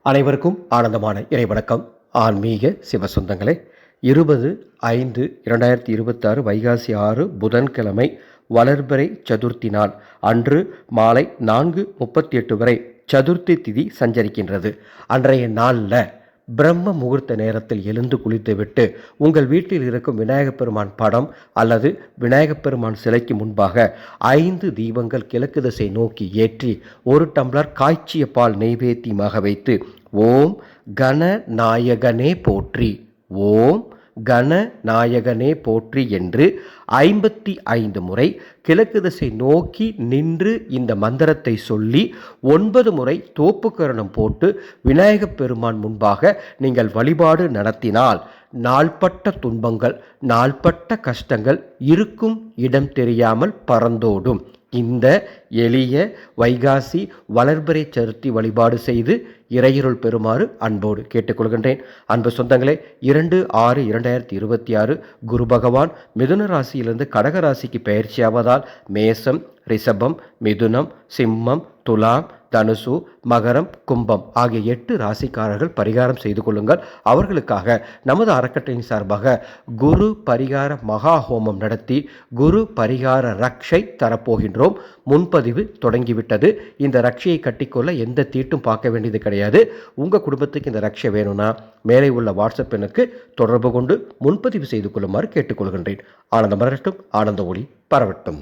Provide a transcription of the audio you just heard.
அனைவருக்கும் ஆனந்தமான இறைவணக்கம். ஆன்மீக சிவசொந்தங்களே, 20/5/2026 வைகாசி 6 புதன்கிழமை வளர்பிறை சதுர்த்தி நாள் அன்று மாலை 4:38 வரை சதுர்த்தி திதி சஞ்சரிக்கின்றது. அன்றைய நாளில் பிரம்ம முகூர்த்த நேரத்தில் எழுந்து குளித்துவிட்டு உங்கள் வீட்டில் இருக்கும் விநாயகப் பெருமான் படம் அல்லது விநாயகப் பெருமான் சிலைக்கு முன்பாக 5 தீபங்கள் கிழக்கு திசை நோக்கி ஏற்றி 1 டம்ளர் காய்ச்சிய பால் நெய்வேத்தியமாக வைத்து ஓம் கணநாயகனே போற்றி, ஓம் கணநாயகனே போற்றி என்று 55 முறை கிழக்கு திசை நோக்கி நின்று இந்த மந்திரத்தை சொல்லி 9 முறை தோப்புக்கரணம் போட்டு விநாயகப் பெருமான் முன்பாக நீங்கள் வழிபாடு நடத்தினால் நாள்பட்ட துன்பங்கள், நாள்பட்ட கஷ்டங்கள் இருக்கும் இடம் தெரியாமல் பறந்தோடும். இந்த எளிய வைகாசி வளர்பிறை சதுர்த்தி வழிபாடு செய்து இறையருள் பெறுமாறு அன்போடு கேட்டுக்கொள்கின்றேன். அன்பு சொந்தங்களே, 2/6/2026 குரு பகவான் மிதுன ராசியிலிருந்து கடக ராசிக்கு பயிற்சியாவதால் மேசம், ரிஷபம், மிதுனம், சிம்மம், துலாம், தனுசு, மகரம், கும்பம் ஆகிய 8 ராசிக்காரர்கள் பரிகாரம் செய்து கொள்ளுங்கள். அவர்களுக்காக நமது அறக்கட்டளையின் சார்பாக குரு பரிகார மகா ஹோமம் நடத்தி குரு பரிகார ரக்ஷை தரப்போகின்றோம். முன்பதிவு தொடங்கிவிட்டது. இந்த ரக்ஷையை கட்டிக்கொள்ள எந்த தீட்டும் பார்க்க வேண்டியது கிடையாது. உங்கள் குடும்பத்துக்கு இந்த ரக்ஷை வேணும்னா மேலே உள்ள வாட்ஸ்அப் எண்ணுக்கு தொடர்பு கொண்டு முன்பதிவு செய்து கொள்ளுமாறு கேட்டுக்கொள்கின்றேன். ஆனந்தம் மலரட்டும், ஆனந்த ஒளி பரவட்டும்.